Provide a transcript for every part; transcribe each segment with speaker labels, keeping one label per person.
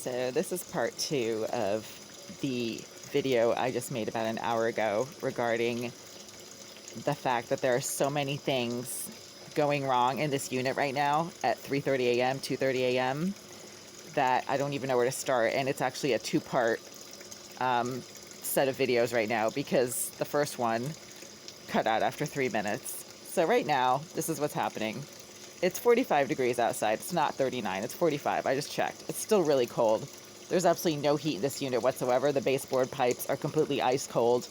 Speaker 1: So this is part 2 of the video I just made about an hour ago regarding the fact that there are so many things going wrong in this unit right now at 3:30 a.m., 2:30 a.m. that I don't even know where to start. And it's actually a two-part set of videos right now because the first one cut out after 3 minutes. So right now, this is what's happening. It's 45 degrees outside. It's not 39. It's 45. I just checked. It's still really cold. There's absolutely no heat in this unit whatsoever. The baseboard pipes are completely ice cold,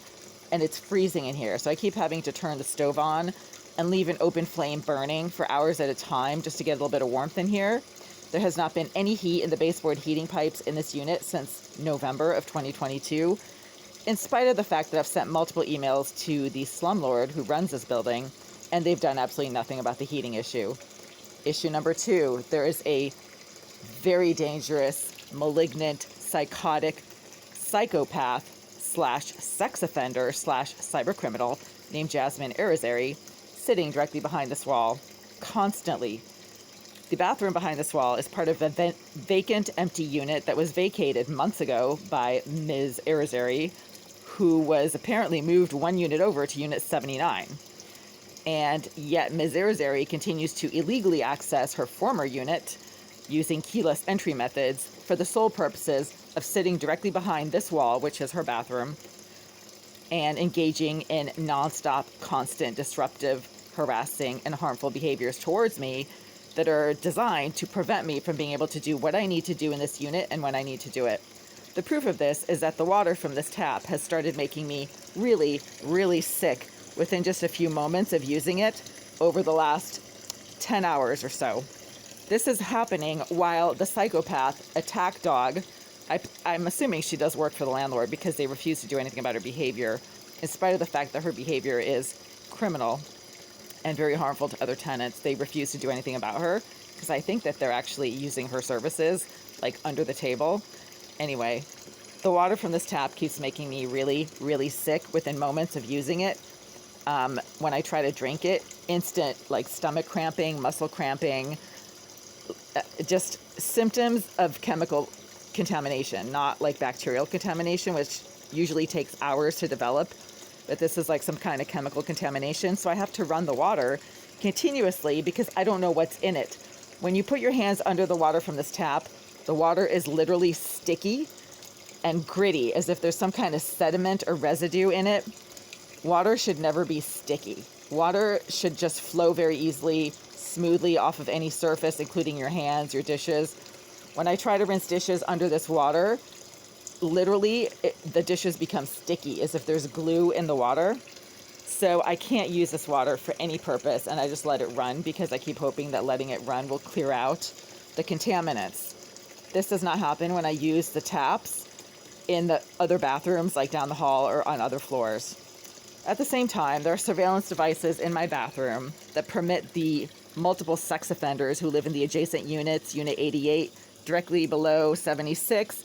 Speaker 1: and it's freezing in here. So I keep having to turn the stove on and leave an open flame burning for hours at a time just to get a little bit of warmth in here. There has not been any heat in the baseboard heating pipes in this unit since November of 2022, in spite of the fact that I've sent multiple emails to the slumlord who runs this building, and they've done absolutely nothing about the heating issue. Issue number 2, there is a very dangerous, malignant, psychotic, psychopath slash sex offender slash cybercriminal named Jasmine Irizarry sitting directly behind this wall, constantly. The bathroom behind this wall is part of a vacant, empty unit that was vacated months ago by Ms. Irizarry, who was apparently moved one unit over to Unit 79. And yet Ms. Irizarry continues to illegally access her former unit using keyless entry methods for the sole purposes of sitting directly behind this wall, which is her bathroom, and engaging in nonstop, constant, disruptive, harassing, and harmful behaviors towards me that are designed to prevent me from being able to do what I need to do in this unit and when I need to do it. The proof of this is that the water from this tap has started making me really, really sick within just a few moments of using it over the last 10 hours or so. This is happening while the psychopath attack dog, I'm assuming she does work for the landlord because they refuse to do anything about her behavior, in spite of the fact that her behavior is criminal and very harmful to other tenants. They refuse to do anything about her because I think that they're actually using her services like under the table. Anyway, the water from this tap keeps making me really, really sick within moments of using it. When I try to drink it, instant like stomach cramping, muscle cramping, just symptoms of chemical contamination, not like bacterial contamination, which usually takes hours to develop. But this is like some kind of chemical contamination. So I have to run the water continuously because I don't know what's in it. When you put your hands under the water from this tap, the water is literally sticky and gritty, as if there's some kind of sediment or residue in it. Water should never be sticky. Water should just flow very easily, smoothly off of any surface, including your hands, your dishes. When I try to rinse dishes under this water, literally the dishes become sticky, as if there's glue in the water. So I can't use this water for any purpose, and I just let it run because I keep hoping that letting it run will clear out the contaminants. This does not happen when I use the taps in the other bathrooms, like down the hall or on other floors. At the same time, there are surveillance devices in my bathroom that permit the multiple sex offenders who live in the adjacent units, Unit 88, directly below 76,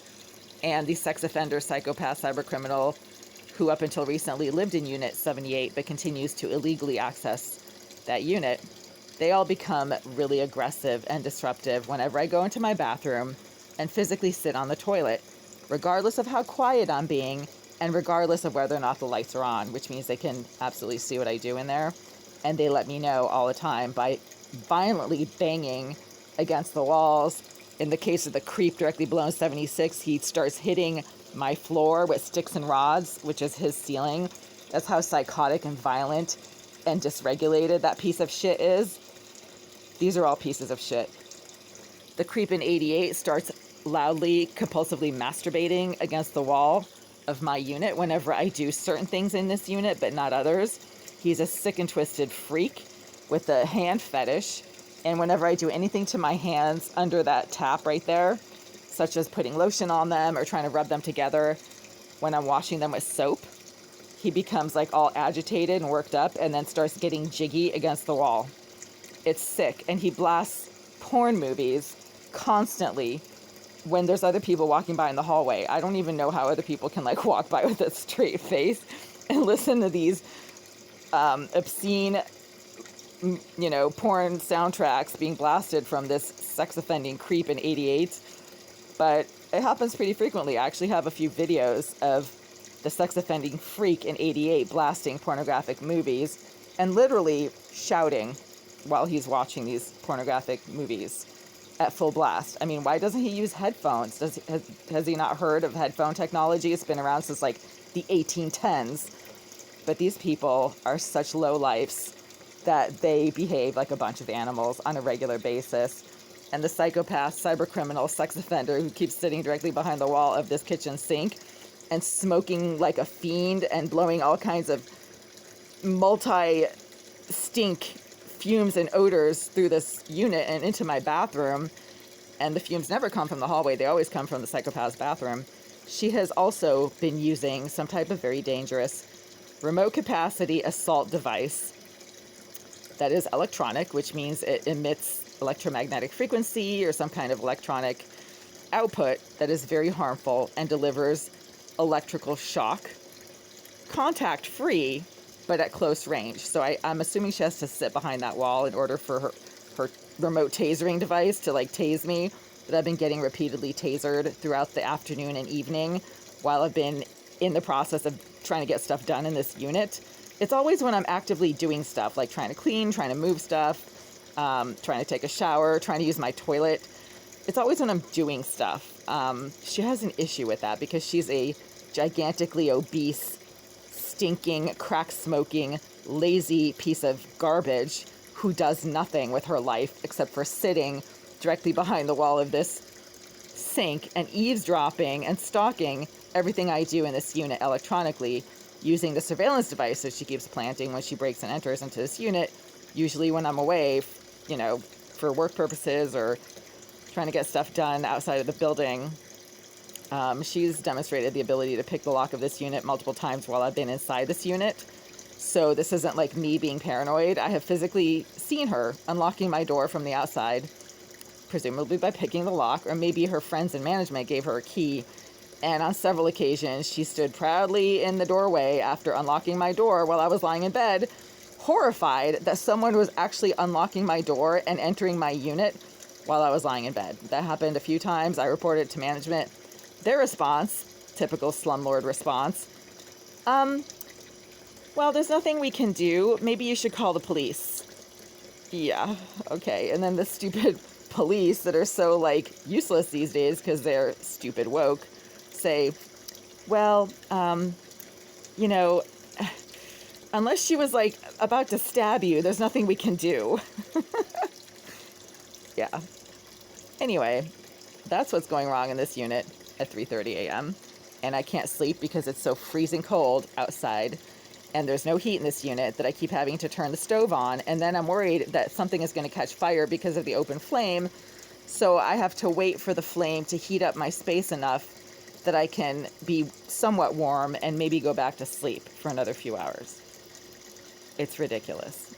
Speaker 1: and the sex offender, psychopath, cybercriminal, who up until recently lived in Unit 78 but continues to illegally access that unit. They all become really aggressive and disruptive whenever I go into my bathroom and physically sit on the toilet, regardless of how quiet I'm being and regardless of whether or not the lights are on, which means they can absolutely see what I do in there. And they let me know all the time by violently banging against the walls. In the case of the creep directly below 76, he starts hitting my floor with sticks and rods, which is his ceiling. That's how psychotic and violent and dysregulated that piece of shit is. These are all pieces of shit. The creep in 88 starts loudly, compulsively masturbating against the wall of my unit whenever I do certain things in this unit, but not others. He's a sick and twisted freak with a hand fetish. And whenever I do anything to my hands under that tap right there, such as putting lotion on them or trying to rub them together when I'm washing them with soap, he becomes like all agitated and worked up and then starts getting jiggy against the wall. It's sick. And he blasts porn movies constantly when there's other people walking by in the hallway. I don't even know how other people can like walk by with a straight face and listen to these obscene, porn soundtracks being blasted from this sex offending creep in 88. but it happens pretty frequently. I actually have a few videos of the sex offending freak in 88 blasting pornographic movies and literally shouting while he's watching these pornographic movies at full blast. I mean, why doesn't he use headphones? Has he not heard of headphone technology? It's been around since like the 1810s. But these people are such low lifes that they behave like a bunch of animals on a regular basis. And the psychopath, cybercriminal, sex offender who keeps sitting directly behind the wall of this kitchen sink and smoking like a fiend and blowing all kinds of multi-stink fumes and odors through this unit and into my bathroom. And the fumes never come from the hallway. They always come from the psychopath's bathroom. She has also been using some type of very dangerous remote capacity assault device that is electronic, which means it emits electromagnetic frequency or some kind of electronic output that is very harmful and delivers electrical shock, contact free, but at close range. So I'm assuming she has to sit behind that wall in order for her remote tasering device to like tase me. But I've been getting repeatedly tasered throughout the afternoon and evening while I've been in the process of trying to get stuff done in this unit. It's always when I'm actively doing stuff, like trying to clean, trying to move stuff, trying to take a shower, trying to use my toilet. It's always when I'm doing stuff. She has an issue with that because she's a gigantically obese, stinking, crack-smoking, lazy piece of garbage who does nothing with her life except for sitting directly behind the wall of this sink and eavesdropping and stalking everything I do in this unit electronically using the surveillance device that she keeps planting when she breaks and enters into this unit, usually when I'm away, you know, for work purposes or trying to get stuff done outside of the building. She's demonstrated the ability to pick the lock of this unit multiple times while I've been inside this unit. So this isn't like me being paranoid. I have physically seen her unlocking my door from the outside, presumably by picking the lock, or maybe her friends in management gave her a key. And on several occasions, she stood proudly in the doorway after unlocking my door while I was lying in bed, horrified that someone was actually unlocking my door and entering my unit while I was lying in bed. That happened a few times. I reported it to management. Their response, typical slumlord response, well, there's nothing we can do. Maybe you should call the police. Yeah, okay. And then the stupid police that are so, like, useless these days because they're stupid woke say, well, you know, unless she was, like, about to stab you, there's nothing we can do. Yeah. Anyway, that's what's going wrong in this unit at 3:30 a.m. And I can't sleep because it's so freezing cold outside. And there's no heat in this unit that I keep having to turn the stove on. And then I'm worried that something is going to catch fire because of the open flame. So I have to wait for the flame to heat up my space enough that I can be somewhat warm and maybe go back to sleep for another few hours. It's ridiculous.